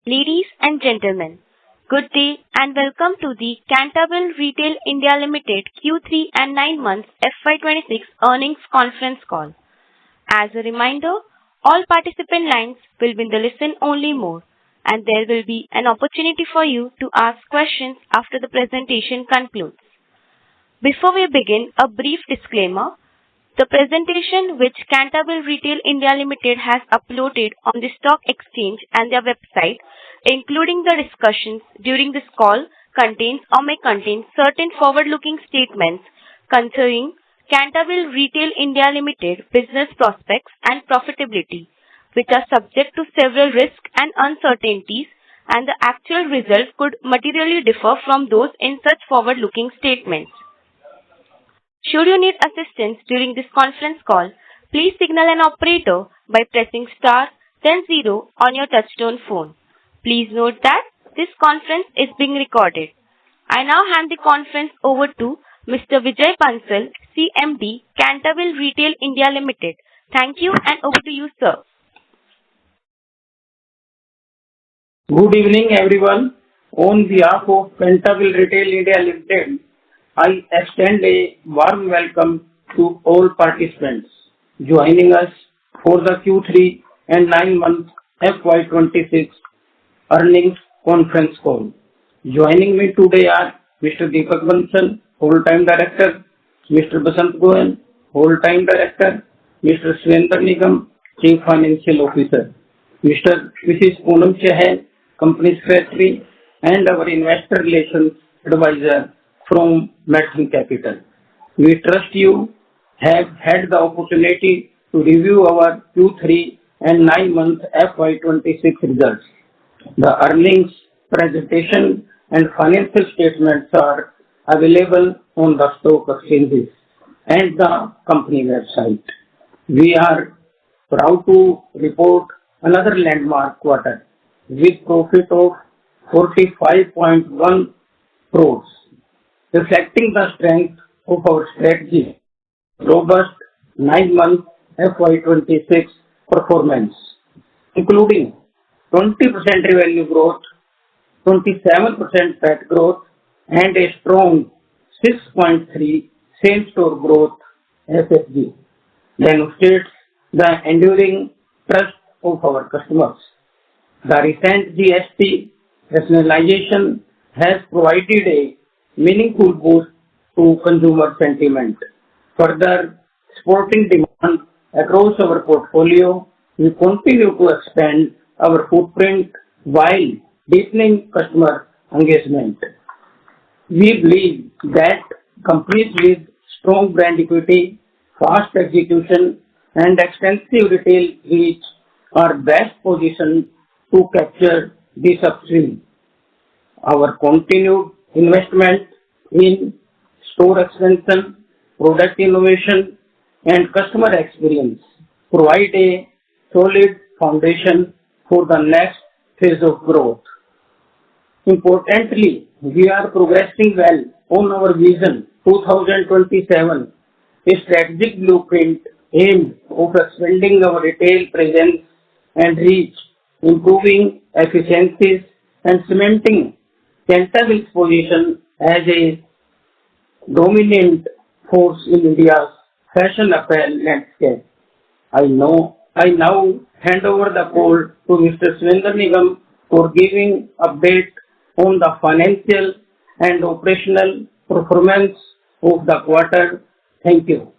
Ladies and gentlemen, good day and welcome to the Cantabil Retail India Limited Q3 and 9 months FY26 earnings conference call. As a reminder, all participant lines will be in the listen-only mode, and there will be an opportunity for you to ask questions after the presentation concludes. Before we begin, a brief disclaimer. The presentation which Cantabil Retail India Limited has uploaded on the stock exchange and their website, including the discussions during this call, contains or may contain certain forward-looking statements concerning Cantabil Retail India Limited business prospects and profitability, which are subject to several risks and uncertainties, and the actual results could materially differ from those in such forward-looking statements. Should you need assistance during this conference call, please signal an operator by pressing star then 0 on your touchtone phone. Please note that this conference is being recorded. I now hand the conference over to Mr. Vijay Bansal, CMD, Cantabil Retail India Limited. Thank you, and over to you, sir. Good evening, everyone. On behalf of Cantabil Retail India Limited, I extend a warm welcome to all participants joining us for the Q3 and 9 months FY26 earnings conference call. Joining me today are Mr. Deepak Bansal, Full-Time Director, Mr. Basant Goel, Full-Time Director, Mr. Surendra Nigam, Chief Financial Officer, Mrs. Poonam Chahal, Company Secretary, and our Investor Relations Advisor from Medicine Capital. We trust you have had the opportunity to review our Q3 and 9 months FY26 results. The earnings presentation and financial statements are available on the stock exchanges and the company website. We are proud to report another landmark quarter with profit of 45.1 crores, reflecting the strength of our strategy, robust 9-month FY26 performance, including 20% revenue growth, 27% PAT growth, and a strong 6.3 same-store growth SSG, demonstrates the enduring trust of our customers. The recent GST rationalization has provided a meaningful boost to consumer sentiment. Further supporting demand across our portfolio, we continue to expand our footprint while deepening customer engagement. We believe that companies with strong brand equity, fast execution, and extensive retail reach are best positioned to capture this upswing. Our continued investment in store expansion, product innovation, and customer experience provide a solid foundation for the next phase of growth. Importantly, we are progressing well on our Vision 2027, a strategic blueprint aimed at expanding our retail presence and reach, improving efficiencies, and cementing Cantabil's position as a dominant force in India's fashion apparel landscape. I now hand over the call to Mr. Surendra Nigam for giving update on the financial and operational performance of the quarter. Thank you.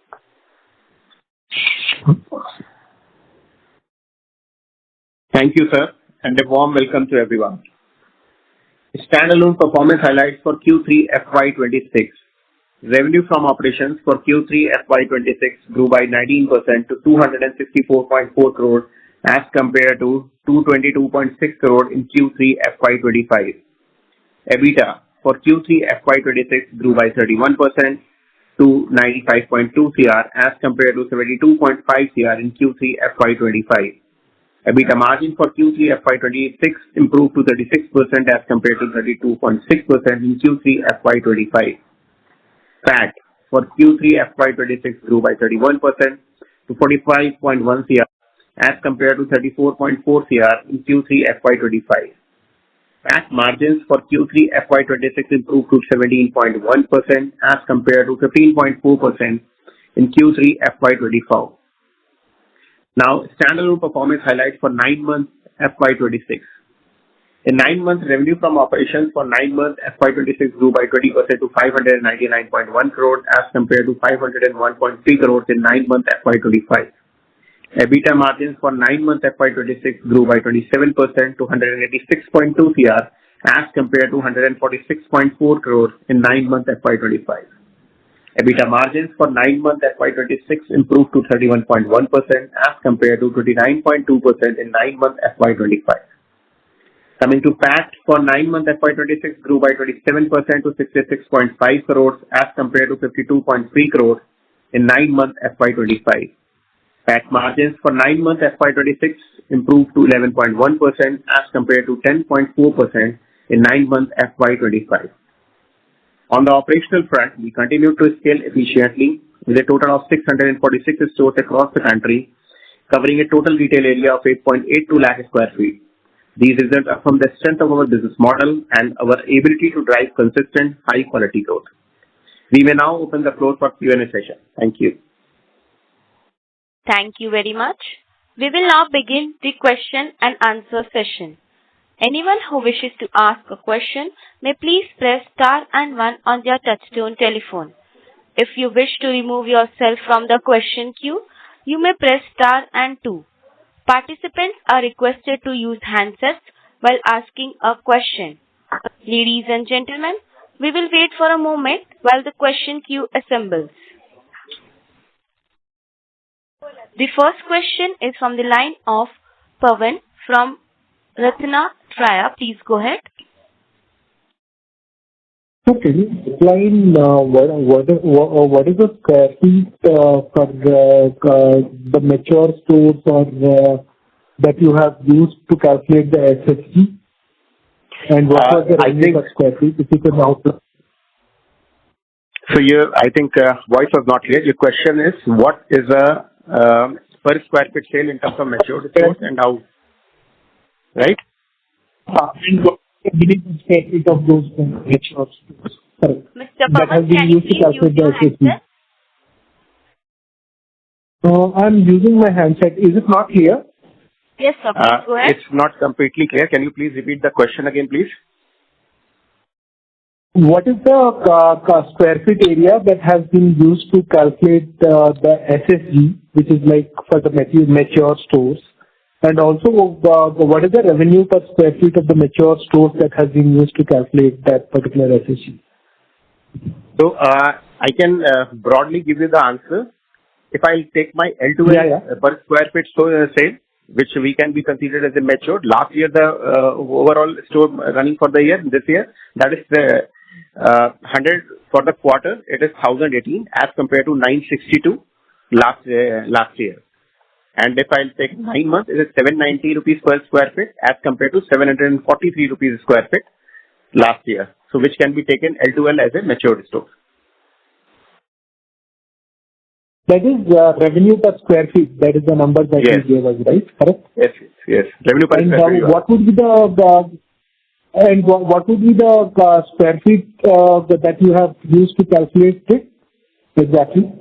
Thank you, sir, and a warm welcome to everyone. Standalone performance highlights for Q3 FY26. Revenue from operations for Q3 FY26 grew by 19% to 264.4 crore as compared to 222.6 crore in Q3 FY25. EBITDA for Q3 FY26 grew by 31% to 95.2 crore as compared to 72.5 crore in Q3 FY25. EBITDA margin for Q3 FY26 improved to 36% as compared to 32.6% in Q3 FY25. PAT for Q3 FY26 grew by 31% to 45.1 crore as compared to 34.4 crore in Q3 FY25. PAT margins for Q3 FY26 improved to 17.1% as compared to 15.4% in Q3 FY24. Now, standalone performance highlights for 9 months FY26. In 9 months, revenue from operations for 9 months FY26 grew by 20% to 599.1 crores as compared to 501.3 crores in 9 months FY25. EBITDA margins for 9 months FY26 grew by 27% to 186.2 crore as compared to 146.4 crores in 9 months FY25. EBITDA margins for 9 months FY26 improved to 31.1% as compared to 29.2% in 9 months FY25. Coming to PAT for 9 months FY26 grew by 27% to 66.5 crores as compared to 52.3 crores in 9 months FY25. PAT margins for 9 months FY26 improved to 11.1% as compared to 10.4% in 9 months FY25. On the operational front, we continue to scale efficiently with a total of 646 stores across the country, covering a total retail area of 8.82 lakh square feet. These results are from the strength of our business model and our ability to drive consistent, high-quality growth. We may now open the floor for Q&A session. Thank you. Thank you very much. We will now begin the question and answer session. Anyone who wishes to ask a question may please press star and 1 on their touchtone telephone. If you wish to remove yourself from the question queue, you may press star and 2. Participants are requested to use handsets while asking a question. Ladies and gentlemen, we will wait for a moment while the question queue assembles. The first question is from the line of Pawan from Ratna Traya. Please go ahead. So can you explain what is the square feet for the mature stores or that you have used to calculate the SSG? And what was the revenue per square feet, if you can outline? So I think voice was not clear. Your question is, what is a per square feet sale in terms of mature stores and how, right? And what is the minimum square feet of those mature stores? Correct. Mr. Pawan, can you please use your handset? I'm using my handset. Is it not clear? Yes, sir. Please go ahead. It's not completely clear. Can you please repeat the question again, please? What is the square feet area that has been used to calculate the SSG, which is like for the mature stores? And also, what is the revenue per square feet of the mature stores that has been used to calculate that particular SSG? So, I can broadly give you the answer. If I take my L2L per square feet sale, which we can be considered as a mature. Last year, the overall store running for the year, this year, that is 100 for the quarter, it is 1,018 as compared to 962 last year. And if I'll take 9 months, it is 790 rupees per square feet as compared to 743 rupees square feet last year. So which can be taken L2L as a mature store. That is revenue per square feet. That is the number that you gave us, right? Correct? Yes. Revenue per square feet. What would be the square feet that you have used to calculate it exactly?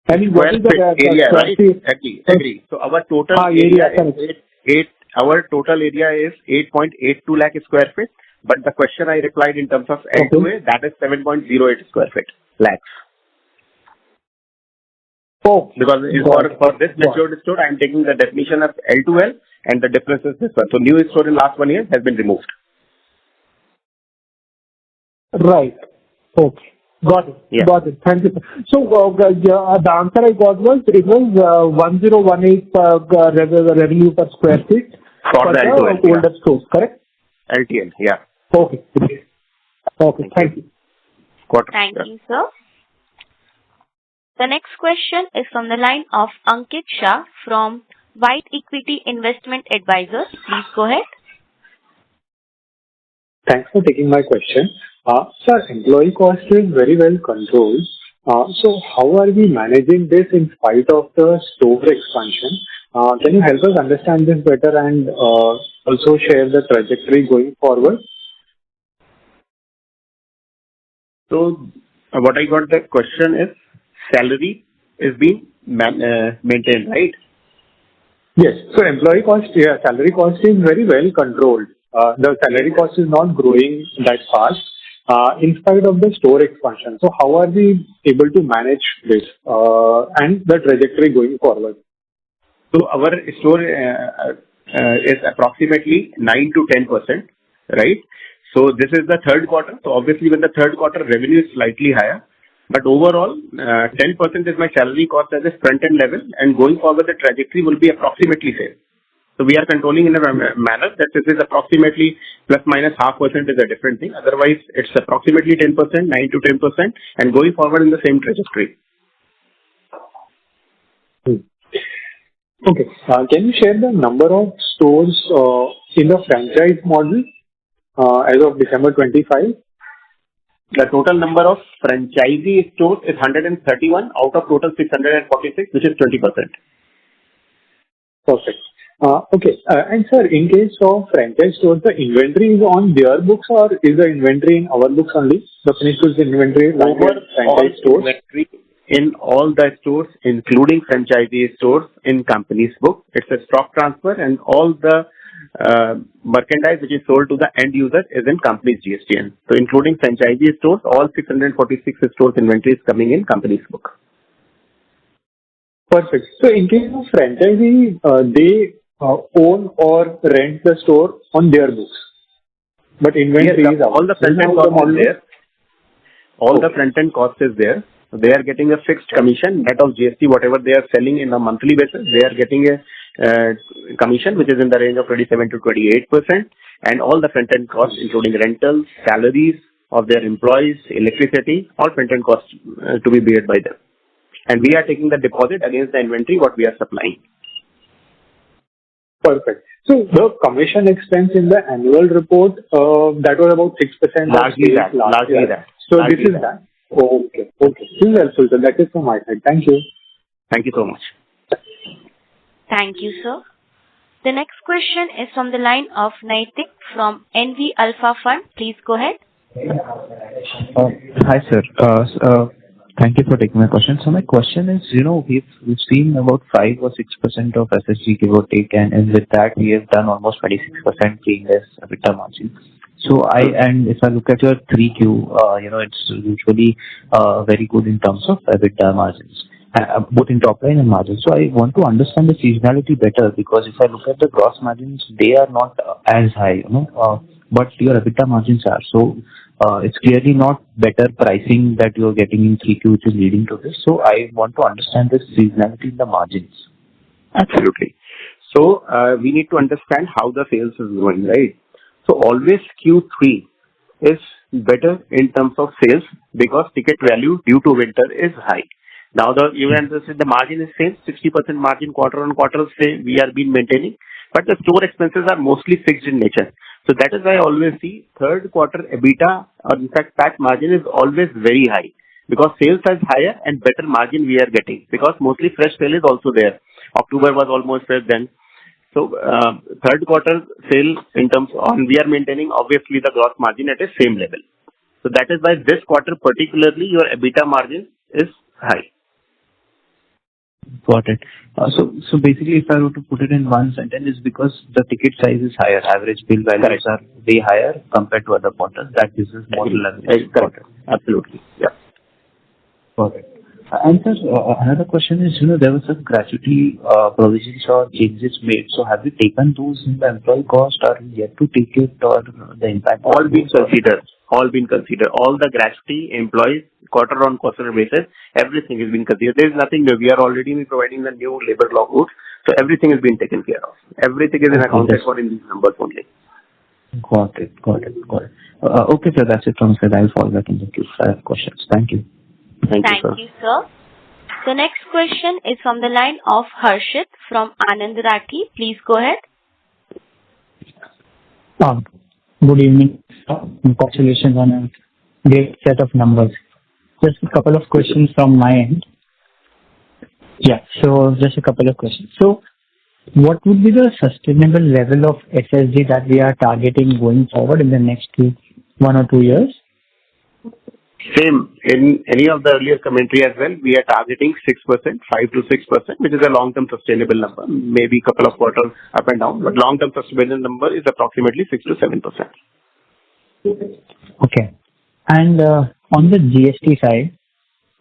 I mean, what is the area, right? feet? Agree. So our total area is 8.82 lakh square feet. But the question I replied in terms of L2A, that is 7.08 square feet lakhs. Oh, because for this mature store, I am taking the definition of L2L and the difference is this one. So new store in last 1 year has been removed. Right. Okay. Got it. Yeah. Got it. Thank you. So the answer I got was it was 1018 revenue per square feet for the L2L, older stores, correct? LTL, yeah. Okay. Okay. Thank you. Thank you, sir. The next question is from the line of Ankit Shah from White Equity Investment Advisors. Please go ahead. Thanks for taking my question. Sir, employee cost is very well controlled. So how are we managing this in spite of the store expansion? Can you help us understand this better and also share the trajectory going forward? So what I got the question is salary is being maintained, right? Yes. So employee cost, yeah, salary cost is very well controlled. The salary cost is not growing that fast, in spite of the store expansion. So how are we able to manage this, and the trajectory going forward? So our store is approximately 9 to 10%, right? So this is the third quarter. So obviously, when the third quarter revenue is slightly higher, but overall, 10% is my salary cost at this front-end level, and going forward, the trajectory will be approximately same. So we are controlling in a manner that this is approximately plus minus 0.5% is a different thing. Otherwise, it's approximately 10%, 9 to 10%, and going forward in the same trajectory. Okay. Can you share the number of stores in the franchise model as of December 25? The total number of franchisee stores is 131 out of total 646, which is 20%. Perfect. Okay. And sir, in case of franchise stores, the inventory is on their books or is the inventory in our books only? The finished goods inventory Over franchise stores? Inventory in all the stores, including franchisee stores in company's book. It's a stock transfer and all the merchandise which is sold to the end user is in company's GSTN. So including franchisee stores, all 646 stores inventory is coming in company's book. Perfect. So in case of franchisee, they own or rent the store on their books. But inventory is all the front-end cost is there. All the front-end cost is there. So they are getting a fixed commission, net of GST, whatever they are selling in a monthly basis, they are getting a commission which is in the range of 27 to 28%, and all the front-end costs, including rentals, salaries of their employees, electricity, all front-end costs to be paid by them. And we are taking the deposit against the inventory what we are supplying. Perfect. So the commission expense in the annual report, that was about 6%. Largely that. So this is that. Okay. This is helpful, sir. That is from my side. Thank you. Thank you so much. Thank you, sir. The next question is from the line of Naitik from NV Alpha Fund. Please go ahead. Hi, sir. Thank you for taking my question. So my question is, we've seen about 5 or 6% of SSG give or take, and with that we have done almost 26% pre-Ind-AS EBITDA margin. So if I look at your 3Q, it's usually very good in terms of EBITDA margins, both in top line and margins. So I want to understand the seasonality better, because if I look at the gross margins, they are not as high, but your EBITDA margins are. So it's clearly not better pricing that you're getting in 3Q which is leading to this. So I want to understand the seasonality in the margins. Absolutely. So we need to understand how the sales is going, right? So always Q3 is better in terms of sales because ticket value due to winter is high. Now the margin is same, 60% margin quarter on quarter we are been maintaining, but the store expenses are mostly fixed in nature. So that is why I always see third quarter EBITDA or in fact PAT margin is always very high because sales is higher and better margin we are getting because mostly fresh sale is also there. October was almost fresh then. So third quarter sale in terms of we are maintaining obviously the gross margin at a same level. So that is why this quarter particularly your EBITDA margin is high. Got it. So basically, if I were to put it in one sentence, it's because the ticket size is higher, average bill values are way higher compared to other quarters. That gives us more leverage. Correct. Absolutely. Yeah. Got it. And sir, another question is, there was some gratuity provisions or changes made. So have we taken those in the employee cost, or yet to take it, or the impact? All been considered. All the gratuity, employees, quarter on quarter basis, everything is being considered. There is nothing new. We are already providing the new labor law codes. So everything is being taken care of. Everything is accounted for in these numbers only. Got it. Okay, sir, that's it from my side. I'll follow back in the queue if I have questions. Thank you. Thank you, sir. The next question is from the line of Harshit from Anand Rathi. Please go ahead. Good evening. Congratulations on a great set of numbers. Just a couple of questions from my end. Yeah, so just a couple of questions. So what would be the sustainable level of SSG that we are targeting going forward in the next 1 or 2 years? Same in any of the earlier commentary as well. We are targeting 6%, 5 to 6%, which is a long-term sustainable number. Maybe a couple of quarters up and down, but long-term sustainable number is approximately 6 to 7%. Okay. And on the GST side,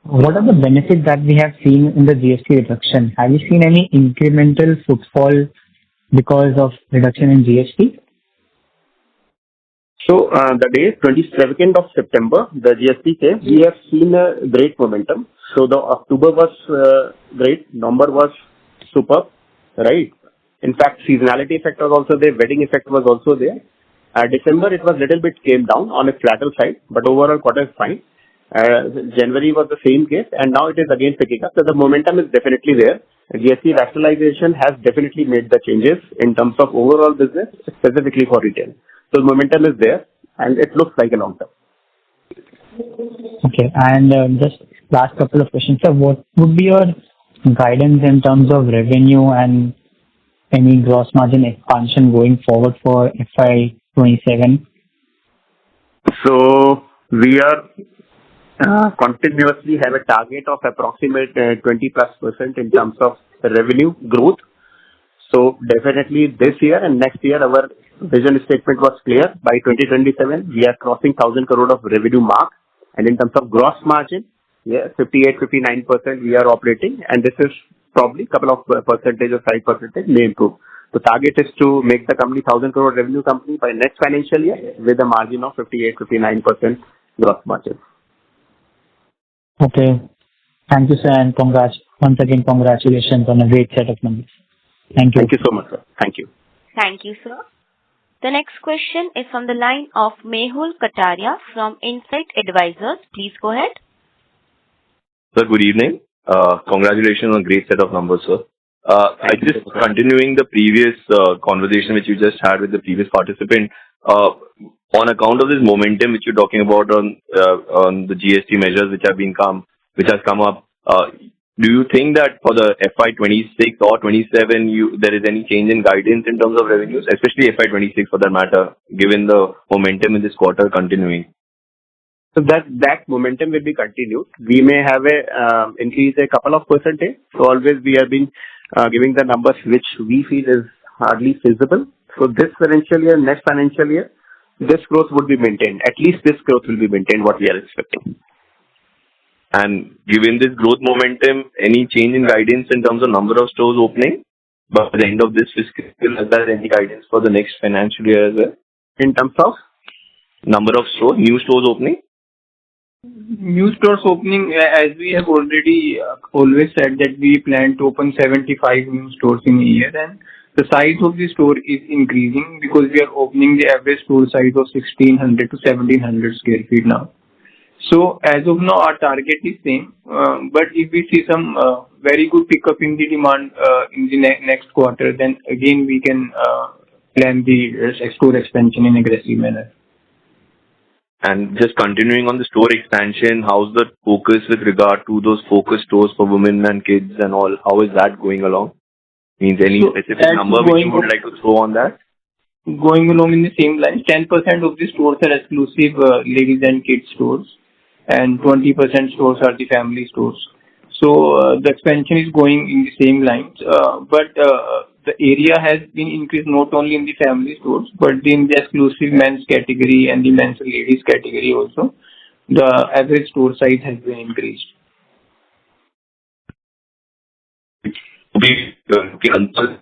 what are the benefits that we have seen in the GST reduction? Have you seen any incremental footfall because of reduction in GST? So the day 22nd of September, the GST came, we have seen a great momentum. So the October was great, November was superb, right? In fact, seasonality effect was also there, wedding effect was also there. December, it was little bit came down on a flatter side, but overall quarter is fine. January was the same case, and now it is again picking up. So the momentum is definitely there. GST rationalization has definitely made the changes in terms of overall business, specifically for retail. So the momentum is there, and it looks like a long term. Okay. And just last couple of questions. So what would be your guidance in terms of revenue and any gross margin expansion going forward for FY27? So we are continuously have a target of approximate 20+% in terms of revenue growth. So definitely this year and next year, our vision statement was clear. By 2027, we are crossing 1,000 crore of revenue mark. And in terms of gross margin, 58-59% we are operating. And this is probably a couple of percentage or 5% may improve. The target is to make the company 1,000 crore revenue company by next financial year with a margin of 58-59% gross margin. Okay. Thank you, sir, and once again, congratulations on a great set of numbers. Thank you. Thank you so much, sir. Thank you. Thank you, sir. The next question is from the line of Mehul Kataria from Insight Advisors. Please go ahead. Sir, good evening. Congratulations on a great set of numbers, sir. I just continuing the previous conversation which you just had with the previous participant. On account of this momentum which you're talking about on the GST measures which has come up, do you think that for the FY26 or 27 there is any change in guidance in terms of revenues, especially FY26 for that matter, given the momentum in this quarter continuing? So that momentum will be continued. We may have a increase a couple of percentage. So always we have been giving the numbers which we feel is hardly feasible. So this financial year, next financial year, this growth would be maintained. At least this growth will be maintained what we are expecting. And given this growth momentum, any change in guidance in terms of number of stores opening by the end of this fiscal? Is there any guidance for the next financial year as well? In terms of number of stores, new stores opening? New stores opening, as we have already always said that we plan to open 75 new stores in a year, and the size of the store is increasing because we are opening the average store size of 1600 to 1700 square feet now. So as of now, our target is same, but if we see some very good pickup in the demand in the next quarter, then again we can plan the store expansion in aggressive manner. And just continuing on the store expansion, how's the focus with regard to those focus stores for women and kids and all? How is that going along? Means any specific number which you would like to throw on that? Going along in the same line, 10% of the stores are exclusive ladies and kids stores, and 20% stores are the family stores. So the expansion is going in the same lines, but the area has been increased not only in the family stores, but in the exclusive men's category and the men's and ladies category also. The average store size has been increased.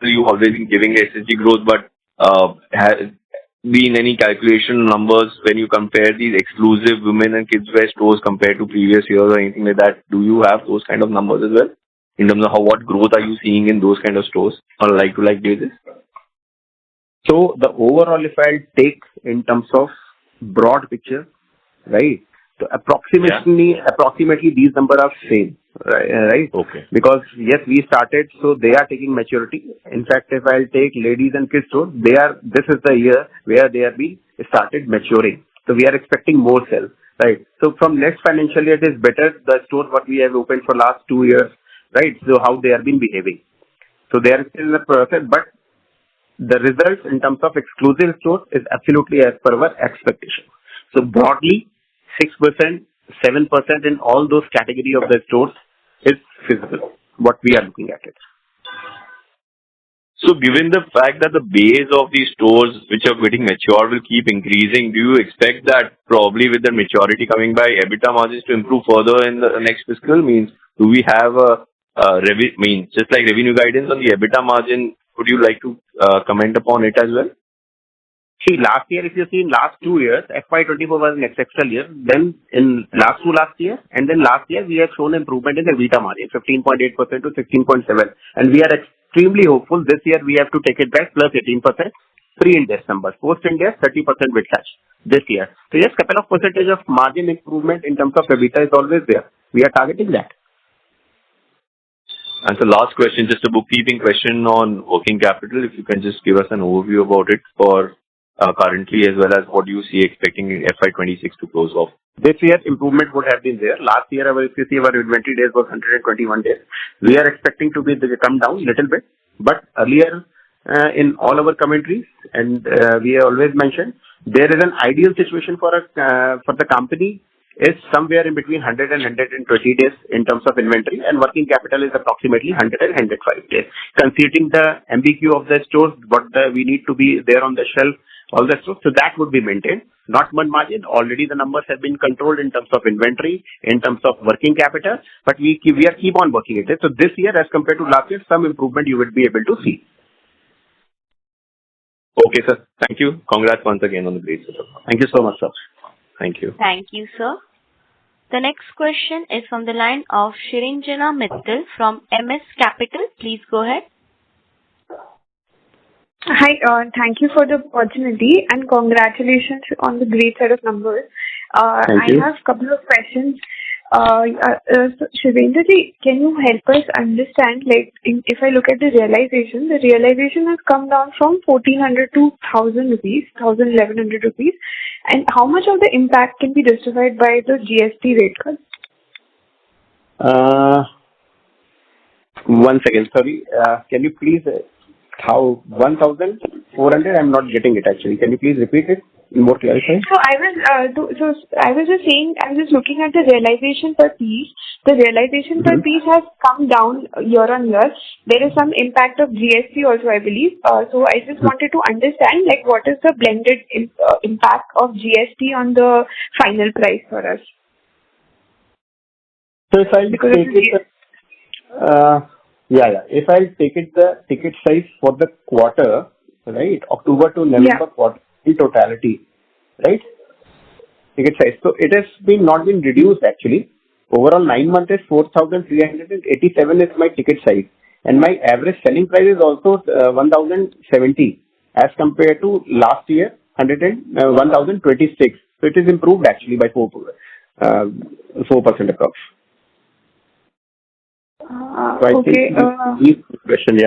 You always been giving SSG growth, but has been any calculation numbers when you compare these exclusive women and kids wear stores compared to previous years or anything like that? Do you have those kind of numbers as well? In terms of what growth are you seeing in those kind of stores on a like-to-like basis? So the overall, if I'll take in terms of broad picture, right? So approximately these numbers are same, right? Okay. Because yes, we started, so they are taking maturity. In fact, if I'll take ladies and kids stores, this is the year where they have been started maturing. So we are expecting more sales, right? So from next financial year, it is better the stores what we have opened for last 2 years, right? So how they have been behaving. So there is still a process, but the results in terms of exclusive stores is absolutely as per our expectation. So broadly, 6%, 7% in all those category of the stores is feasible, what we are looking at it. So given the fact that the base of these stores which are getting mature will keep increasing, do you expect that probably with the maturity coming by, EBITDA margins to improve further in the next fiscal? Means, do we have just like revenue guidance on the EBITDA margin, would you like to comment upon it as well? See, last year, if you see in last 2 years, FY24 was an exceptional year. Then in last year, and then last year, we have shown improvement in the EBITDA margin, 15.8% to 16.7%. And we are extremely hopeful this year we have to take it back plus 18%, pre-Ind AS numbers. Post-Ind AS, 30% will touch this year. So yes, couple of percentage of margin improvement in terms of EBITDA is always there. We are targeting that. And the last question, just a bookkeeping question on working capital. If you can just give us an overview about it for currently, as well as what do you see expecting in FY26 to close off? This year, improvement would have been there. Last year, if you see, our inventory days was 121 days. We are expecting to come down a little bit. But earlier, in all our commentaries, and we have always mentioned, there is an ideal situation for the company is somewhere in between 100 and 120 days in terms of inventory, and working capital is approximately 100 and 105 days. Considering the MBQ of the stores, we need to be there on the shelf, all the stores, so that would be maintained. Not one margin. Already the numbers have been controlled in terms of inventory, in terms of working capital, but we are keep on working it. So this year, as compared to last year, some improvement you would be able to see. Okay, sir. Thank you. Congrats once again on the great setup. Thank you so much, sir. Thank you. Thank you, sir. The next question is from the line of Shirinjana Mittal from MS Capital. Please go ahead. Hi, thank you for the opportunity and congratulations on the great set of numbers. Thank you. I have a couple of questions. Shivendra ji, can you help us understand, if I look at the realization has come down from 1,400 to 1,000 rupees, 1,1100 rupees, and how much of the impact can be justified by the GST rate cut? 1 second, sorry. Can you please, how 1,400? I'm not getting it actually. Can you please repeat it? More clarify. So I was just saying, I was just looking at the realization per piece. The realization per piece has come down year on year. There is some impact of GST also, I believe. So I just wanted to understand, what is the blended impact of GST on the final price for us? So if I'll take it, if I'll take it, the ticket size for the quarter, right, October to November quarter in totality, right, ticket size. So it has not been reduced actually. Overall 9 months is 4,387 is my ticket size, and my average selling price is also 1,070 as compared to last year 1,026. So it is improved actually by 4% approx. So I think question,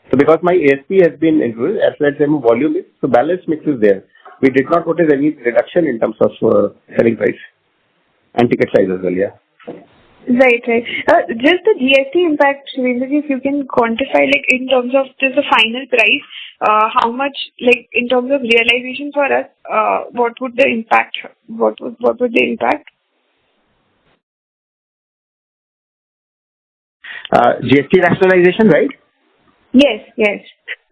So because my ASP has been increased, as well as volume is, so balance mix is there. We did not notice any reduction in terms of selling price and ticket size as well, Right. Just the GST impact, Shivendra, if you can quantify, in terms of just the final price, how much, in terms of realization for us, what would the impact? What would the impact? GST rationalization, right? Yes.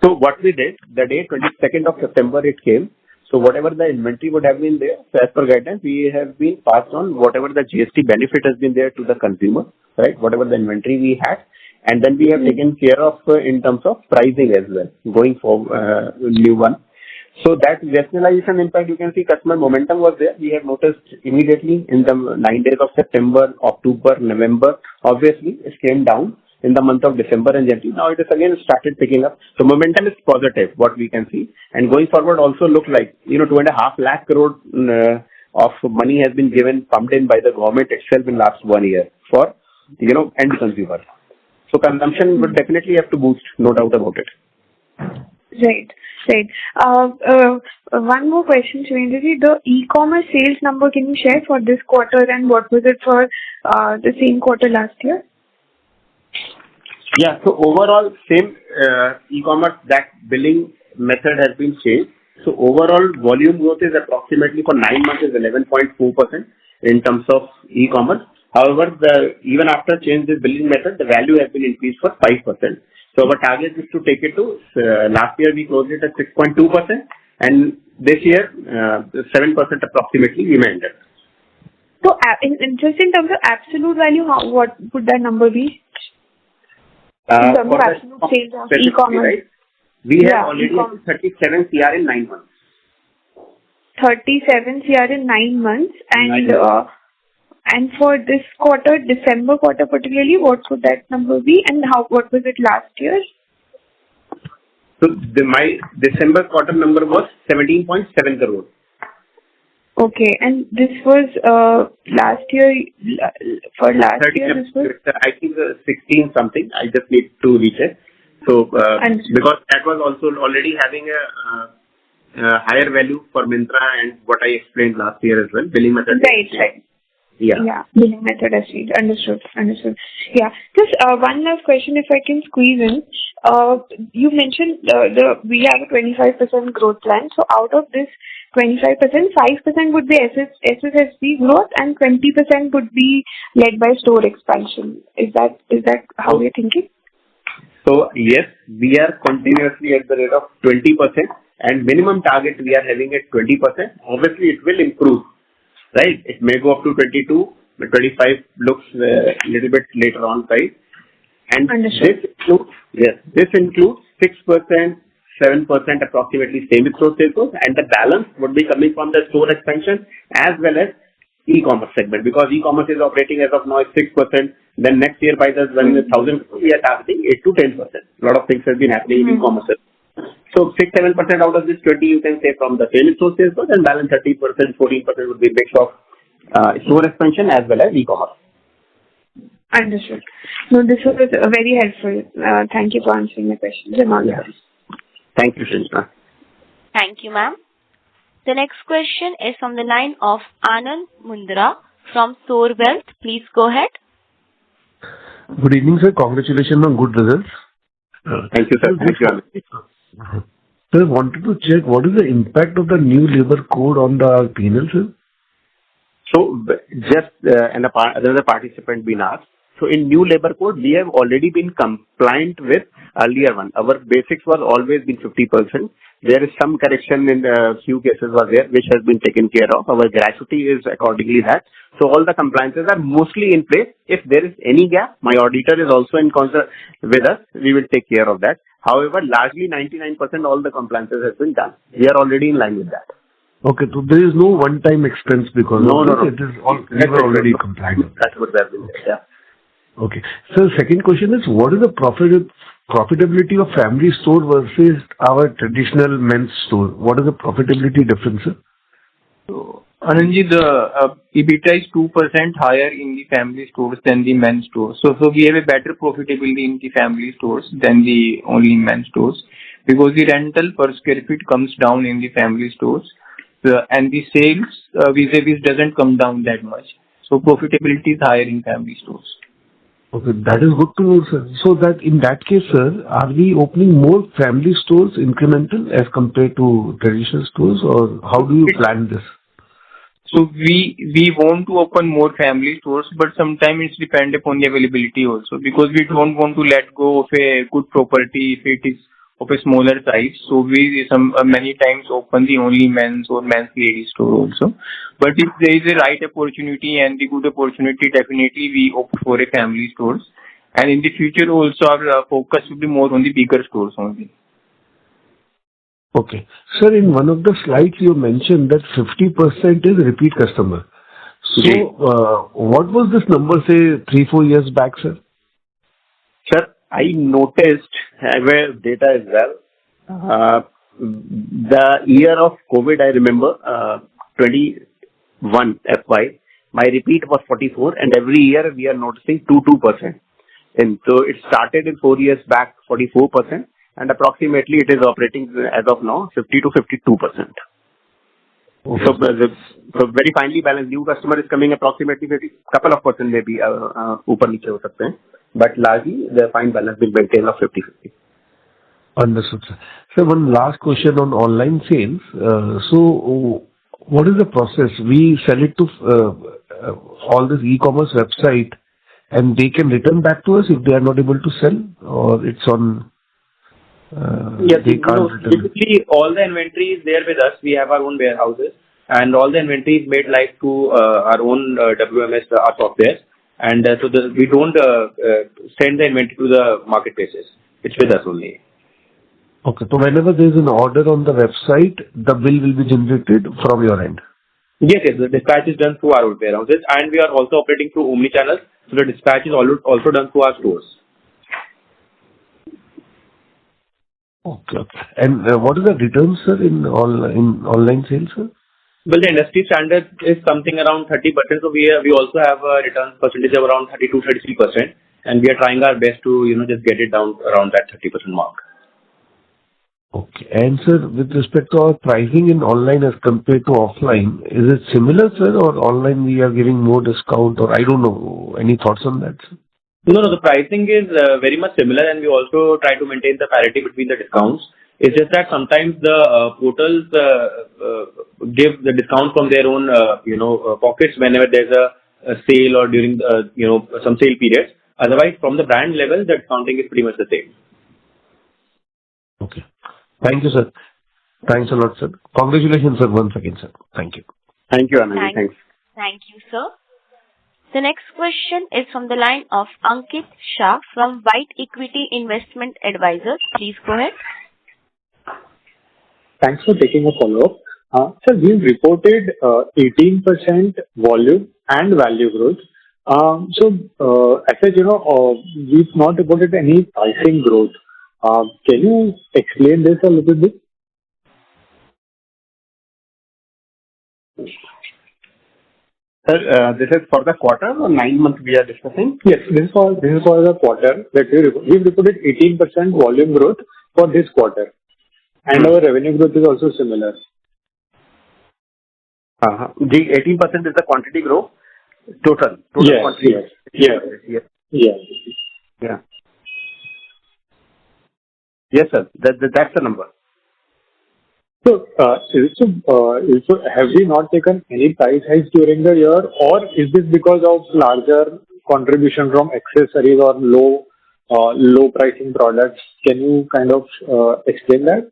So what we did, the day 22nd of September it came. So whatever the inventory would have been there, so as per guidance, we have been passed on whatever the GST benefit has been there to the consumer, right? Whatever the inventory we had, and then we have taken care of in terms of pricing as well, going for new one. So that rationalization impact, you can see customer momentum was there. We have noticed immediately in the 9 days of September, October, November. Obviously, it came down in the month of December and January. Now it is again started picking up. So momentum is positive, what we can see. And going forward also look like, 2.5 lakh crore of money has been given, pumped in by the government itself in last 1 year for, end consumer. So consumption would definitely have to boost, no doubt about it. Right. One more question, Shivendra ji. The e-commerce sales number, can you share for this quarter and what was it for the same quarter last year? Yeah. So overall, same e-commerce, that billing method has been changed. So overall volume growth is approximately for 9 months is 11.4% in terms of e-commerce. However, even after change this billing method, the value has been increased for 5%. So our target is to take it to last year we closed it at 6.2%, and this year 7% approximately we ended. So, just in terms of absolute value, what would that number be? In terms of absolute sales of e-commerce, right? We have already 37 CR in 9 months. 37 CR in 9 months, and for this quarter, December quarter particularly, what would that number be, and what was it last year? So my December quarter number was 17.7 crore. Okay, and this was last year. For last year, this was I think 16 something. I just need to recheck. So because that was also already having a higher value for Myntra and what I explained last year as well. Billing method. Right. Yeah, billing method has changed. Understood. Yeah. Just one last question, if I can squeeze in. You mentioned we have a 25% growth plan. So out of this 25%, 5% would be SSSG growth and 20% would be led by store expansion. Is that how we're thinking? So yes, we are continuously at the rate of 20%, and minimum target we are having at 20%. Obviously, it will improve. Right? It may go up to 22, but 25 looks a little bit later on, right? And this includes 6%, 7% approximately same-store sales growth, and the balance would be coming from the store expansion as well as e-commerce segment, because e-commerce is operating as of now at 6%. Then next year, by the 1,000, we are targeting 8 to 10%. A lot of things have been happening in e-commerce. So 6-7% out of this 20 you can say from the same-store sales growth, and balance 30%, 14% would be mix of store expansion as well as e-commerce. Understood. No, this was very helpful. Thank you for answering my questions and all that. Thank you, Shinta. Thank you, ma'am. The next question is from the line of Anand Mundra from Soar Wealth. Please go ahead. Good evening, sir. Congratulations on good results. Thank you, sir. Thank you. Sir, I wanted to check what is the impact of the new labor code on the P&L, sir? So just another participant been asked. So in new labor code, we have already been compliant with earlier one. Our basics was always been 50%. There is some correction in a few cases was there, which has been taken care of. Our gratuity is accordingly that. So all the compliances are mostly in place. If there is any gap, my auditor is also in concert with us. We will take care of that. However, largely 99% all the compliances has been done. We are already in line with that. Okay, so there is no one-time expense because no. It is all we were already compliant. That's what that means. Yeah. Okay. So second question is, what is the profitability of family store versus our traditional men's store? What is the profitability difference, sir? So, Anandji, the EBITDA is 2% higher in the family stores than the men's stores. So we have a better profitability in the family stores than the only men's stores, because the rental per square feet comes down in the family stores, and the sales vis-a-vis doesn't come down that much. So profitability is higher in family stores. Okay, that is good to know, sir. So that in that case, sir, are we opening more family stores incremental as compared to traditional stores, or how do you plan this? So we want to open more family stores, but sometimes it's depend upon the availability also, because we don't want to let go of a good property if it is of a smaller size. So we many times open the only men's or men's ladies store also. But if there is a right opportunity and the good opportunity, definitely we opt for a family stores. And in the future also our focus will be more on the bigger stores only. Okay. Sir, in one of the slides you mentioned that 50% is repeat customer. So what was this number, say, 3-4 years back, sir? Sir, I noticed, I have data as well. The year of COVID, I remember, 21 FY, my repeat was 44, and every year we are noticing 2%. And so it started in 4 years back, 44%, and approximately it is operating as of now 50 to 52%. Okay. So very finely balanced. New customer is coming approximately 50, couple of percent maybe ऊपर नीचे हो सकते हैं, but largely the fine balance will maintain of 50/50. Understood, sir. So one last question on online sales. So what is the process? We sell it to all this e-commerce website, and they can return back to us if they are not able to sell, or it's on, Yes, they can't return. typically all the inventory is there with us. We have our own warehouses, and all the inventory is made live to our own WMS, our software. And so we don't send the inventory to the marketplaces. It's with us only. Okay. So whenever there is an order on the website, the bill will be generated from your end. Yes, yes. The dispatch is done through our own warehouses, and we are also operating through omni-channel. So the dispatch is also done through our stores. Okay. Okay. And what is the returns, sir, in online sales, sir? Well, the industry standard is something around 30%. So we also have a return percentage of around 32-33%, and we are trying our best to just get it down around that 30% mark. Okay. And sir, with respect to our pricing in online as compared to offline, is it similar, sir, or online we are giving more discount, or I don't know. Any thoughts on that, sir? No, the pricing is very much similar, and we also try to maintain the parity between the discounts. It's just that sometimes the portals give the discount from their own, pockets whenever there's a sale or during some sale periods. Otherwise, from the brand level, the discounting is pretty much the same. Okay. Thank you, sir. Thanks a lot, sir. Congratulations, sir, once again, sir. Thank you. Thank you, Anand. Thanks. Thank you, sir. The next question is from the line of Ankit Shah from White Equity Investment Advisors. Please go ahead. Thanks for taking a follow-up. Sir, we've reported 18% volume and value growth. As such, we've not reported any pricing growth. Can you explain this a little bit? Sir, this is for the quarter or 9 months we are discussing? Yes, this is for the quarter that we've reported 18% volume growth for this quarter. And our revenue growth is also similar. The 18% is the quantity growth, total quantity. Yes. Yes, sir. That's the number. So, have we not taken any price hikes during the year, or is this because of larger contribution from accessories or low pricing products? Can you kind of explain that?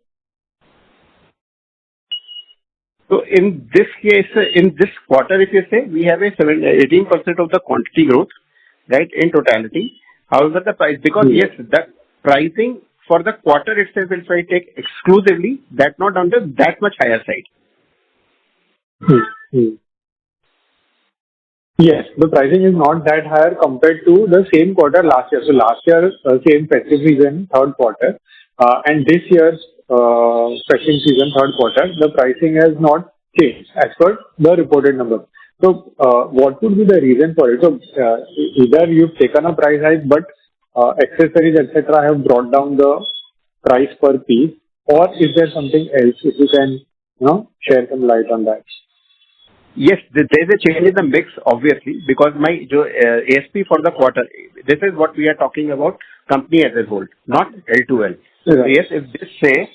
So in this case, in this quarter, if you say, we have 18% of the quantity growth, right, in totality. However, the price, because yes, the pricing for the quarter itself, if I take exclusively, that's not on that much higher side. Yes, the pricing is not that higher compared to the same quarter last year. So last year, same festive season, third quarter, and this year's festive season, third quarter, the pricing has not changed as per the reported number. So, what would be the reason for it? So, either you've taken a price hike, but accessories, etc., have brought down the price per piece, or is there something else? If you can, share some light on that. Yes, there's a change in the mix, obviously, because my ASP for the quarter, this is what we are talking about, company as a whole, not L2L. So yes, if this say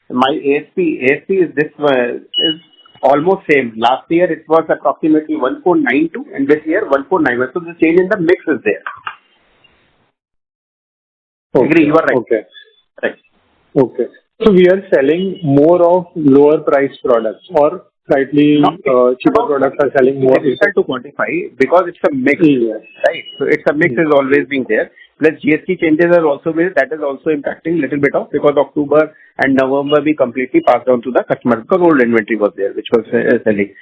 my ASP is this is almost same. Last year it was approximately 1492, and this year 1491. So the change in the mix is there. Okay. Agree, you are right. Okay. Right. Okay. So we are selling more of lower price products, or slightly cheaper products are selling more. It's difficult to quantify because it's a mix, right? So it's a mix is always being there. Plus GST changes are also there. That is also impacting little bit of, because October and November we completely passed on to the customer because old inventory was there, which was selling.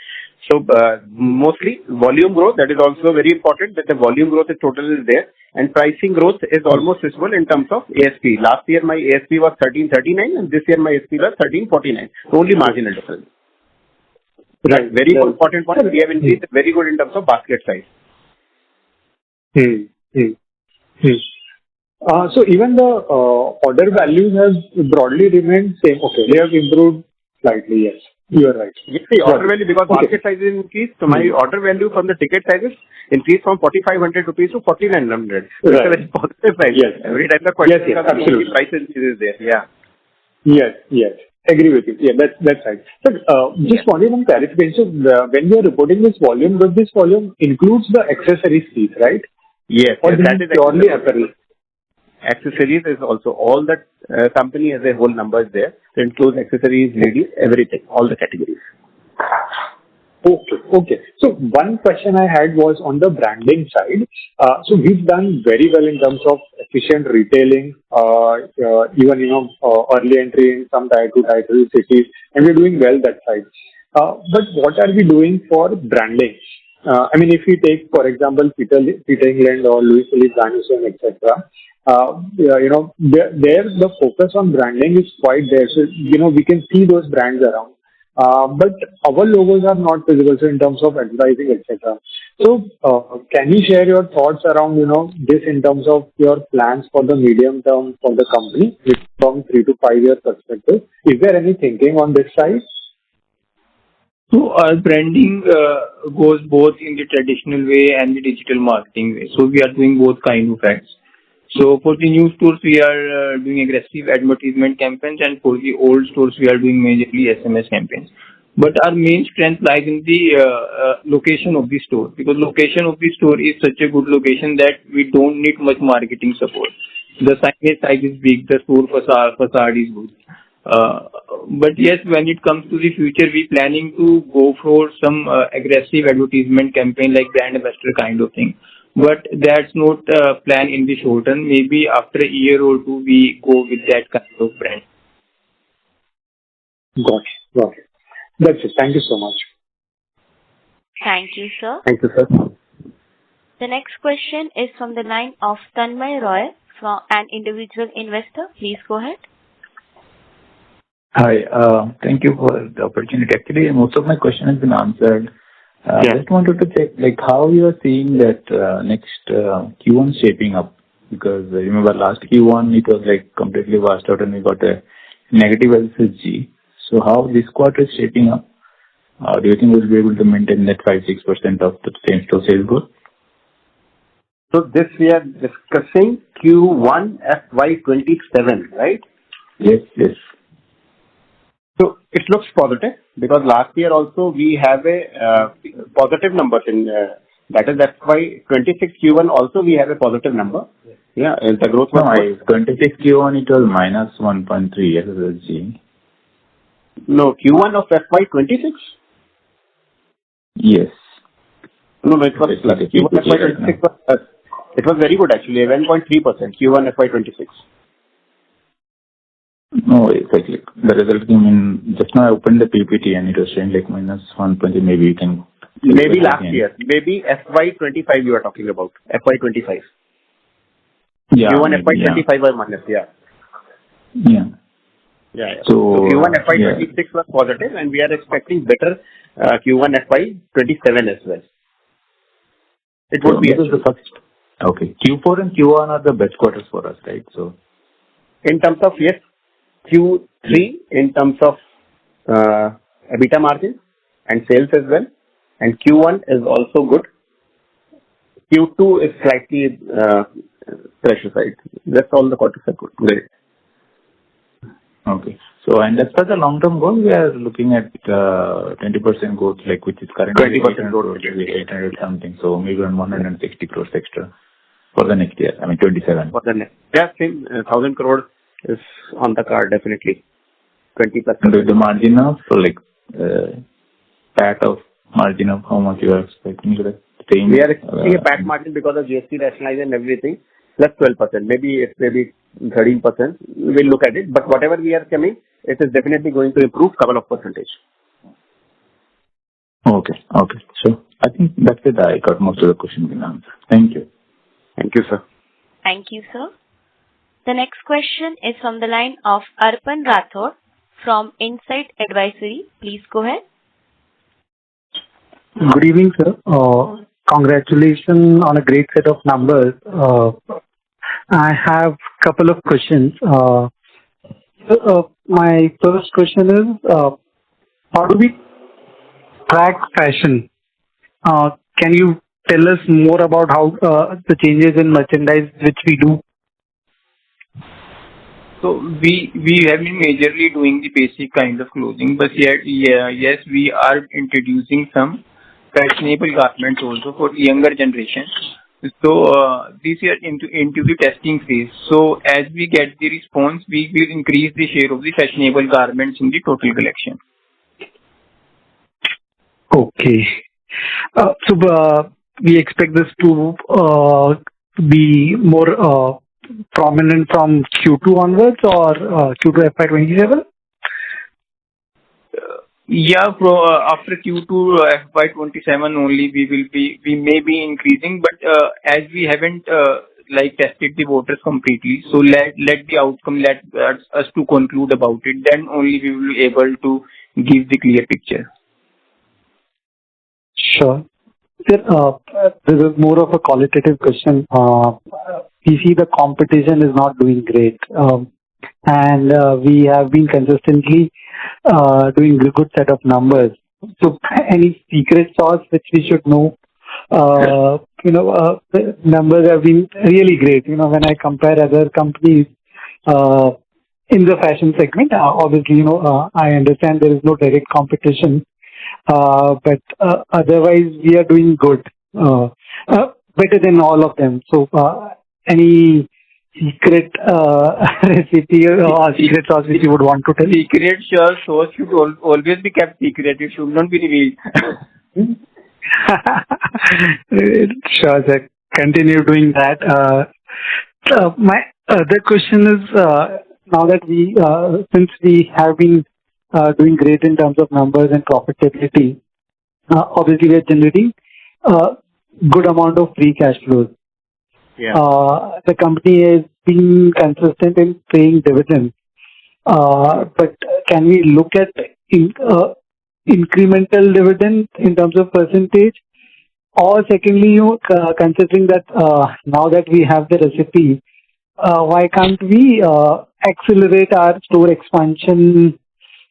So mostly volume growth, that is also very important, that the volume growth is totally there, and pricing growth is almost visible in terms of ASP. Last year my ASP was 1339 and this year my ASP was 1349. Only marginal difference. Right. Very important point. We have increased very good in terms of basket size. So even the order values have broadly remained same. Okay, they have improved slightly, yes. You are right. Yes, the order Right. value, because Okay. market size is increased, so my order value from the ticket sizes increased from 4,500 rupees to 4,900. So it's a Right. very positive price. Yes. Every time the question Yes, comes, absolutely. the price increase is there. Yeah. Yes, yes. Agree with you. Yeah, that's right. So, just wanted some clarification. So, when we are reporting this volume, does this volume includes the accessories piece, right? Yes, Or yes, this that is is purely apparel? accessories is also all that company as a whole number is there. So it includes accessories, ladies, everything, all the categories. Okay. Okay. So one question I had was on the branding side. So we've done very well in terms of efficient retailing, even, early entry in some tier 2, tier 3 cities, and we're doing well that side. But what are we doing for branding? I mean, if we take, for example, Peter England or Louis Philippe Garnison, etc., there the focus on branding is quite there. So, we can see those brands around. But our logos are not visible, so in terms of advertising, etc. So, can you share your thoughts around, this in terms of your plans for the medium term for the company from 3 to 5 year perspective? Is there any thinking on this side? So our branding goes both in the traditional way and the digital marketing way. So we are doing both kind of ads. So for the new stores, we are doing aggressive advertisement campaigns, and for the old stores, we are doing majorly SMS campaigns. But our main strength lies in the location of the store, because location of the store is such a good location that we don't need much marketing support. The signage size is big, the store facade is good. But yes, when it comes to the future, we planning to go for some aggressive advertisement campaign like brand ambassador kind of thing. But that's not a plan in the short term. Maybe after a year or two, we go with that kind of brand. Got it. Got it. That's it. Thank you so much. Thank you, sir. Thank you, sir. The next question is from the line of Tanmay Roy, from an individual investor. Please go ahead. Hi. Thank you for the opportunity. Actually, most of my question has been answered. Just wanted to check, how you are seeing that next Q1 shaping up, because remember last Q1 it was completely washed out and we got a negative SSG. So how this quarter is shaping up? Do you think we'll be able to maintain that 5-6% of the same store sales growth? So this we are discussing Q1 FY27, right? Yes, yes. So it looks positive, because last year also we have a positive number in that is FY26 Q1 also we have a positive number. Yeah, the growth was No, 26 Q1 it was minus 1.3 SSG. No, Q1 of FY26? Yes. No, it was plus. Q1 FY26 was plus. It was very good actually, 11.3% Q1 FY26. No, exactly. The result came in, just now I opened the PPT and it was showing minus 1.3, maybe you can... Maybe last year. Maybe FY25 you are talking about. FY25. Yeah. Q1 FY25 was minus, yeah. Yeah. Yeah. So Q1 FY26 was positive, and we are expecting better Q1 FY27 as well. It would be the first. Okay. Q4 and Q1 are the best quarters for us, right? So in terms of, yes, Q3 in terms of EBITDA margin and sales as well, and Q1 is also good. Q2 is slightly pressure side. That's all the quarters are good. Great. Okay. So, and as per the long-term goal, we are looking at 20% growth, which is currently 20% growth, 800 something. So maybe around 160 crores extra for the next year. I mean, 27. For the next, yeah, same 1,000 crore is on the card definitely. 20%. With the margin of PAT of margin of how much you are expecting to the same. We are expecting a PAT margin because of GST rationalization and everything plus 12%. Maybe it may be 13%. We'll look at it. But whatever we are coming, it is definitely going to improve couple of percentage. Okay. Okay. So I think that's it. I got most of the questions in answer. Thank you. Thank you, sir. Thank you, sir. The next question is from the line of Arpan Rathod from Insight Advisory. Please go ahead. Good evening, sir. Congratulations on a great set of numbers. I have a couple of questions. My first question is, how do we track fashion? Can you tell us more about how the changes in merchandise which we do? So we have been majorly doing the basic kind of clothing, but yet yes, we are introducing some fashionable garments also for the younger generation. So this year into the testing phase. So as we get the response, we will increase the share of the fashionable garments in the total collection. Okay. We expect this to be more prominent from Q2 onwards or Q2 FY27? After Q2 FY27 only we may be increasing, but as we haven't tested the waters completely, so let the outcome let us to conclude about it. Then only we will be able to give the clear picture. Sure. Sir, this is more of a qualitative question. We see the competition is not doing great, and we have been consistently doing a good set of numbers. So, any secret sauce which we should know? The numbers have been really great. When I compare other companies in the fashion segment, obviously, I understand there is no direct competition. But otherwise, we are doing good, better than all of them. So, any secret recipe or secret sauce which you would want to tell? Secret sauce should always be kept secret. It should not be revealed. Sure, sir. Continue doing that. My other question is, now that since we have been doing great in terms of numbers and profitability, obviously we are generating good amount of free cash flows. Yeah. The company has been consistent in paying dividends, but can we look at incremental dividend in terms of percentage? Or secondly, considering that now that we have the recipe, why can't we accelerate our store expansion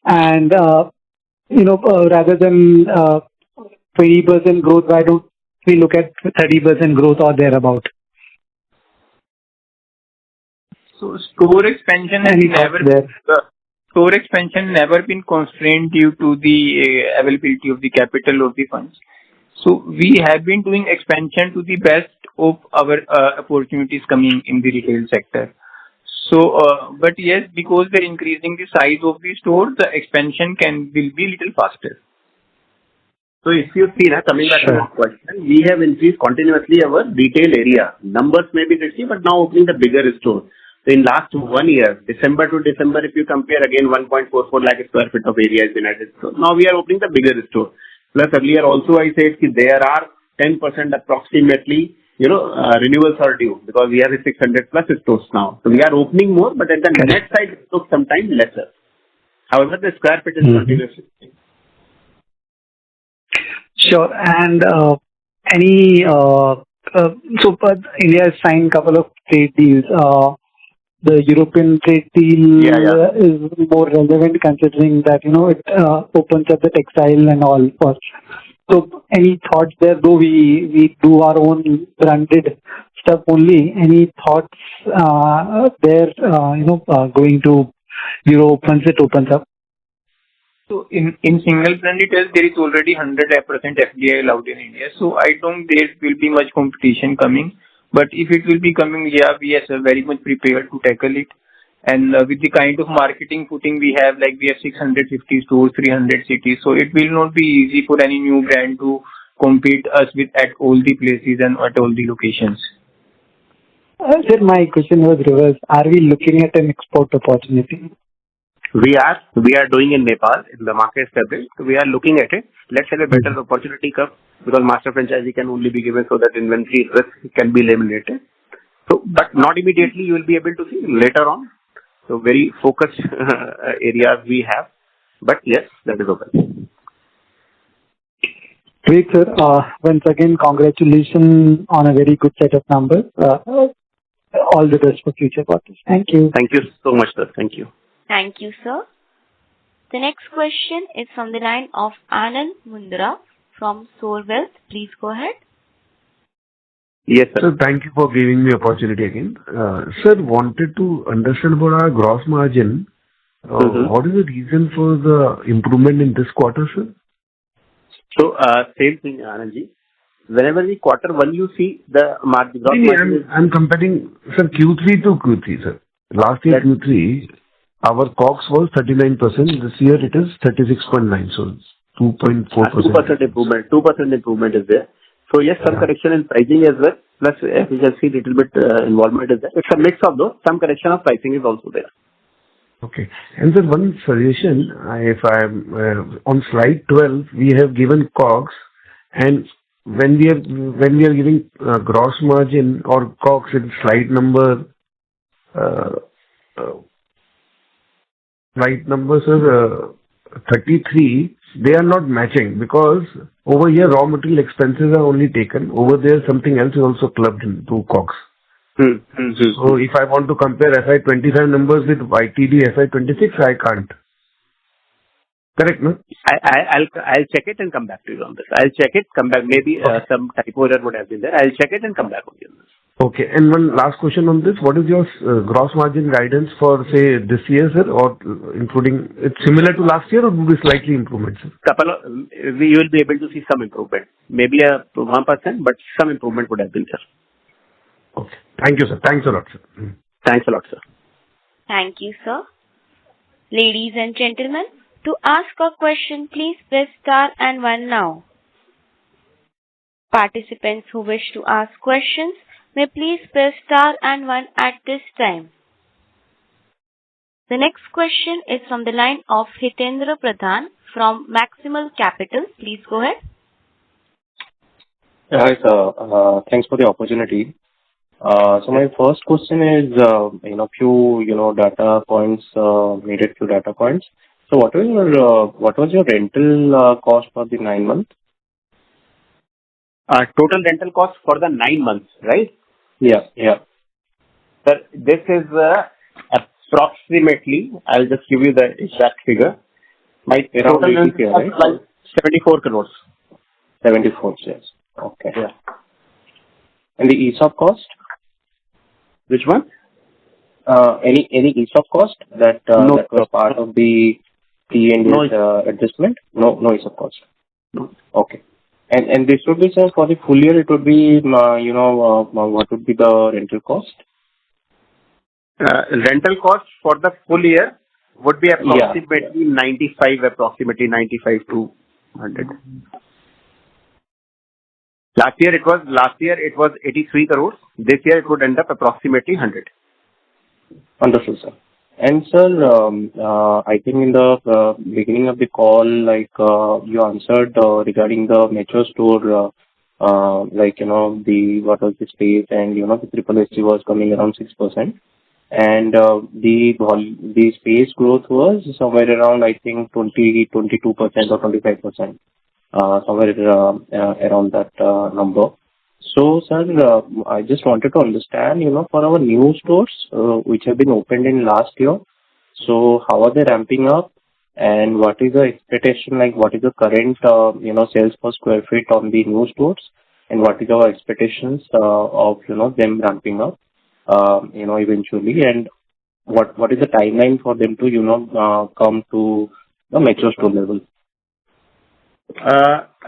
and rather than 20% growth, why don't we look at 30% growth or thereabout? So store expansion never been constrained due to the availability of the capital or the funds. So we have been doing expansion to the best of our opportunities coming in the retail sector. So, but yes, because they're increasing the size of the store, the expansion will be a little faster. So if you see, coming back to your question, we have increased continuously our retail area. Numbers may be risky, but now opening the bigger store. So in last 1 year, December to December, if you compare again 1.44 lakh square feet of area has been added. So now we are opening the bigger store. Plus earlier also I said there are 10% approximately, renewals are due because we have 600 plus stores now. So we are opening more, but at the net side it took some time lesser. However, the square feet is continuously. Sure. And India has signed a couple of trade deals. The European trade deal is more relevant considering that, it opens up the textile and all first. So any thoughts there, though we do our own branded stuff only, any thoughts there, going to Europe once it opens up? So in single brand retail, there is already 100% FDI allowed in India. So I don't think there will be much competition coming. But if it will be coming, we are very much prepared to tackle it. And with the kind of marketing footing we have, we have 650 stores, 300 cities. So it will not be easy for any new brand to compete us with at all the places and at all the locations. Sir, my question was reversed. Are we looking at an export opportunity? We are doing in Nepal, in the market established. So we are looking at it. Let's have a better opportunity come because master franchisee can only be given so that inventory risk can be eliminated. So, but not immediately you will be able to see later on. So very focused areas we have. But yes, that is open. Great, sir. Once again, congratulations on a very good set of numbers. All the best for future quarters. Thank you. Thank you so much, sir. Thank you. Thank you, sir. The next question is from the line of Anand Mundra from Soar Wealth. Please go ahead. Yes, sir. Sir, thank you for giving me opportunity again. Sir, wanted to understand about our gross margin. What is the reason for the improvement in this quarter, sir? So, same thing, Anandji. Whenever the quarter one you see the margin, gross margin I'm comparing, sir, Q3 to Q3, sir. Last year Q3, our COGS was 39%. This year it is 36.9%, so 2.4%. 2% improvement. 2% improvement is there. So yes, some correction in pricing as well. Plus efficiency, little bit involvement is there. It's a mix of those. Some correction of pricing is also there. Okay. And sir, one suggestion, if I'm on slide 12, we have given COGS, and when we are giving gross margin or COGS in slide number, sir, 33, they are not matching because over here raw material expenses are only taken. Over there something else is also clubbed into COGS. So if I want to compare FY25 numbers with YTD FY26, I can't. Correct, no? I'll check it and come back to you on this. I'll check it, come back. Maybe some typo error would have been there. I'll check it and come back on you on this. Okay. And one last question on this. What is your gross margin guidance for, say, this year, sir, or including it's similar to last year or will be slightly improvement, sir? You will be able to see some improvement. Maybe 1%, but some improvement would have been there. Okay. Thank you, sir. Thanks a lot, sir. Thanks a lot, sir. Thank you, sir. Ladies and gentlemen, to ask a question, please press star and one now. Participants who wish to ask questions may please press star and one at this time. The next question is from the line of Hitendra Pradhan from Maximal Capital. Please go ahead. Hi, sir. Thanks for the opportunity. So my first question is, few, data points, needed few data points. So what was your rental cost for the 9 months? Total rental cost for the 9 months, right? Yeah. Sir, this is approximately, I'll just give you the exact figure. My total rental cost was 74 crores. 74, yes. Okay. Yeah. And the ESOP cost? Which one? Any ESOP cost that was part of the T&D adjustment? No ESOP cost. No. Okay. And this would be, sir, for the full year, it would be, what would be the rental cost? Rental cost for the full year would be approximately 95 to 100. Last year it was 83 crores. This year it would end up approximately 100. Understood, sir. And sir, I think in the beginning of the call, you answered regarding the mature store, what was the space and, the triple SG was coming around 6%. And the space growth was somewhere around, I think, 22% or 25%, somewhere around that number. So, sir, I just wanted to understand, for our new stores, which have been opened in last year, so how are they ramping up and what is the expectation, what is the current, sales per square feet on the new stores and what is our expectations of, them ramping up, eventually, and what is the timeline for them to, come to the mature store level?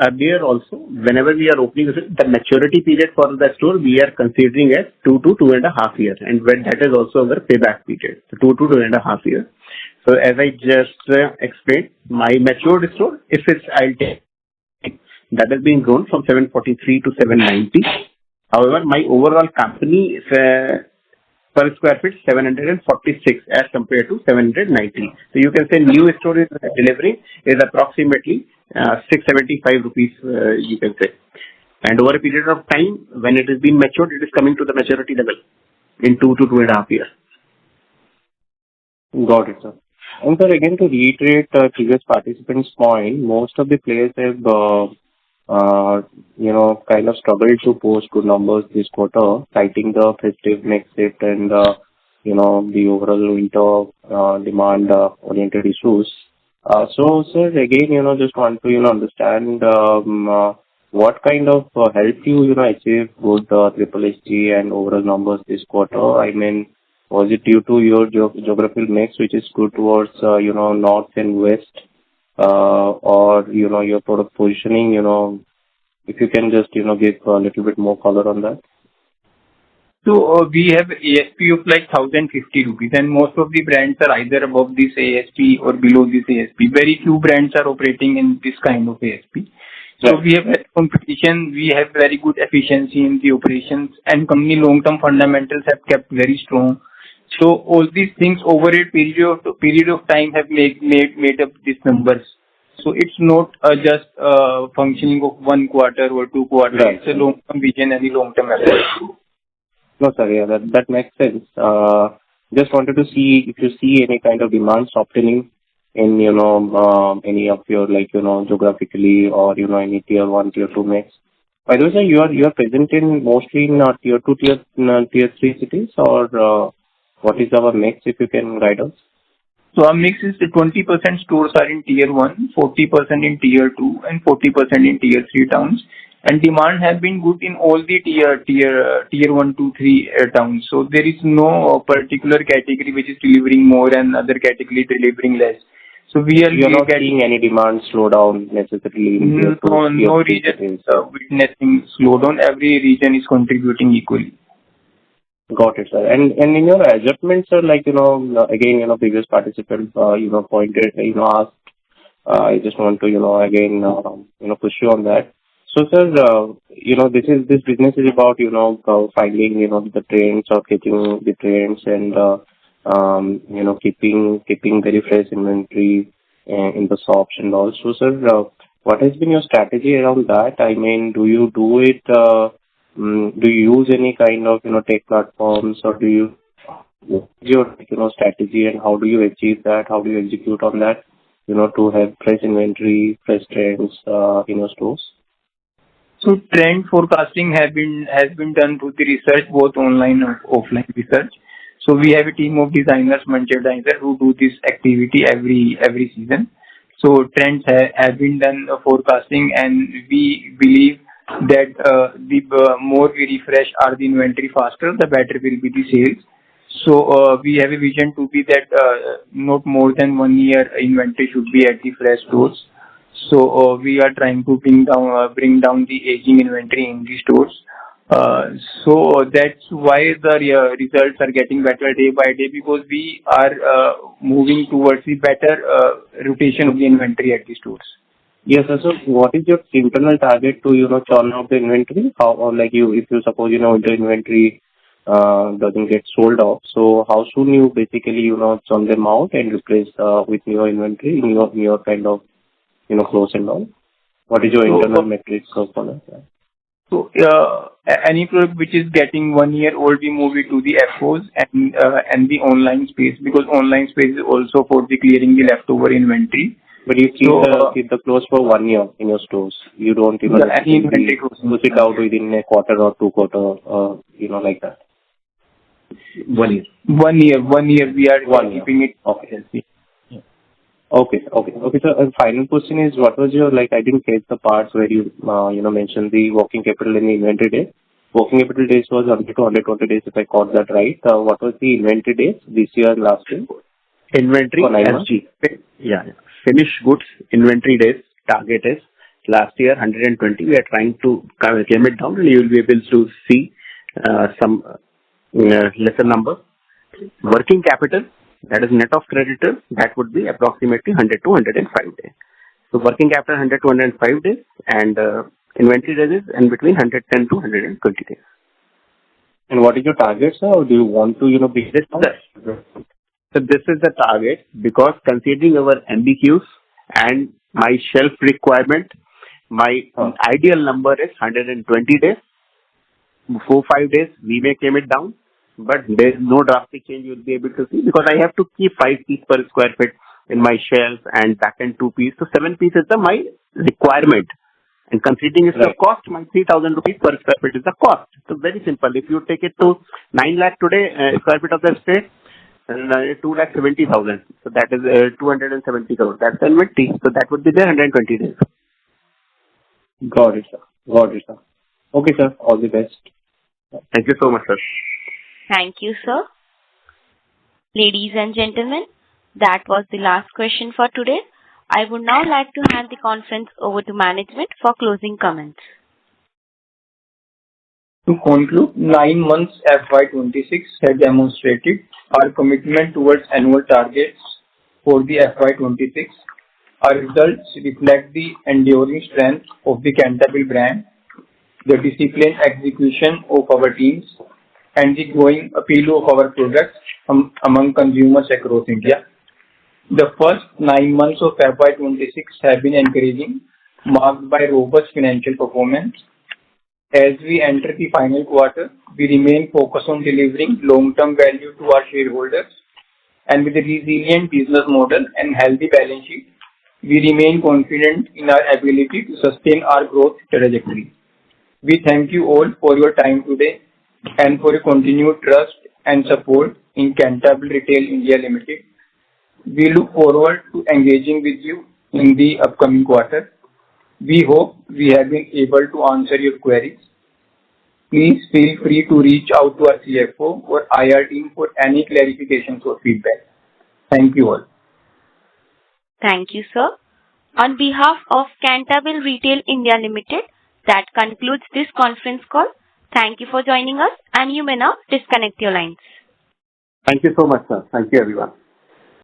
Earlier also, whenever we are opening the maturity period for the store, we are considering as 2 to 2.5 years, and when that is also our payback period, so 2 to 2.5 years. So as I just explained, my matured store, if it's I'll take that has been grown from 743 to 790. However, my overall company per square feet 746 as compared to 790. So you can say new store is delivering is approximately 675 rupees, you can say. And over a period of time, when it has been matured, it is coming to the maturity level in 2 to 2.5 years. Got it, sir. And sir, again, to reiterate previous participants' point, most of the players have, kind of struggled to post good numbers this quarter, citing the festive next shift and, the overall winter demand-oriented issues. So, sir, again, just want to, understand what kind of helped you, achieve good triple SG and overall numbers this quarter. I mean, was it due to your geographical mix, which is good towards, north and west, or, your product positioning, if you can just, give a little bit more color on that? So we have ASP of like 1,050 rupees, and most of the brands are either above this ASP or below this ASP. Very few brands are operating in this kind of ASP. So we have had competition, we have very good efficiency in the operations, and company long-term fundamentals have kept very strong. So all these things over a period of time have made up these numbers. So it's not just functioning of 1 quarter or 2 quarters. Right. It's a long-term vision and a long-term effort. No, sir, yeah, that makes sense. Just wanted to see if you see any kind of demand softening in, any of your, like, geographically or, any tier 1, tier 2 mix. By the way, sir, you are present in mostly in tier 2, tier 3 cities, or what is our mix, if you can guide us? So our mix is 20% stores are in tier 1, 40% in tier 2, and 40% in tier 3 towns. And demand has been good in all the tier 1, 2, 3 towns. So there is no particular category which is delivering more and other category delivering less. So we are not seeing any demand slowdown necessarily in tier 2, no region witnessing slowdown. Every region is contributing equally. Got it, sir. And in your adjustments, sir, like, again, previous participant, pointed, asked, I just want to, again, push you on that. So, sir, this business is about, finding, the trends or catching the trends and, keeping very fresh inventory in the shops and all. So, sir, what has been your strategy around that? I mean, do you do it, do you use any kind of, tech platforms, or do you your, strategy, and how do you achieve that? How do you execute on that, to have fresh inventory, fresh trends, in your stores? So trend forecasting has been done through the research, both online and offline research. So we have a team of designers, merchandisers who do this activity every season. So trends have been done forecasting, and we believe that the more we refresh the inventory faster, the better will be the sales. So we have a vision to be that not more than 1 year inventory should be at the fresh stores. So we are trying to bring down the aging inventory in the stores. So that's why the results are getting better day by day, because we are moving towards the better rotation of the inventory at the stores. Yes, sir. So what is your internal target to, churn out the inventory? How, or like if you suppose, the inventory doesn't get sold off, so how soon you basically, churn them out and replace with your inventory in your kind of, close and all? What is your internal metrics for that? So any product which is getting 1 year old, we move it to the FOs and the online space, because online space is also for the clearing the leftover inventory. But you keep the clothes for 1 year in your stores. You don't even push it out within a quarter or 2 quarter, like that. 1 year. 1 year we are keeping it. Okay. Okay. So final question is, what was your, like, I didn't catch the parts where you, mentioned the working capital and the inventory days. Working capital days was 100 to 120 days, if I caught that right. What was the inventory days this year, last year? Inventory SG. Yeah. Finished goods inventory days target is last year 120. We are trying to calm it down, and you will be able to see some lesser number. Working capital, that is net of creditors, that would be approximately 100 to 105 days. So working capital 100 to 105 days, and inventory days is in between 110 to 120 days. And what is your target, sir? Or do you want to, be this? So this is the target, because considering our MBQs and my shelf requirement, my ideal number is 120 days. 4-5 days we may calm it down, but there is no drastic change you will be able to see, because I have to keep 5 pieces per square feet in my shelf and back end 2 pieces. So 7 pieces is my requirement. And considering it's the cost, my 3,000 rupees per square feet is the cost. So very simple. If you take it to 9 lakh today, square feet of the space, and 2,70,000. So that is 270 crores. That's the inventory. So that would be there 120 days. Got it, sir. Got it, sir. Okay, sir. All the best. Thank you so much, sir. Thank you, sir. Ladies and gentlemen, that was the last question for today. I would now like to hand the conference over to management for closing comments. To conclude, 9 months FY26 has demonstrated our commitment towards annual targets for the FY26. Our results reflect the enduring strength of the Cantabil brand, the disciplined execution of our teams, and the growing appeal of our products among consumers across India. The first 9 months of FY26 have been encouraging, marked by robust financial performance. As we enter the final quarter, we remain focused on delivering long-term value to our shareholders, and with a resilient business model and healthy balance sheet, we remain confident in our ability to sustain our growth trajectory. We thank you all for your time today and for your continued trust and support in Cantabil Retail India Limited. We look forward to engaging with you in the upcoming quarter. We hope we have been able to answer your queries. Please feel free to reach out to our CFO or IR team for any clarifications or feedback. Thank you all. Thank you, sir. On behalf of Cantabil Retail India Limited, that concludes this conference call. Thank you for joining us, and you may now disconnect your lines. Thank you so much, sir. Thank you, everyone.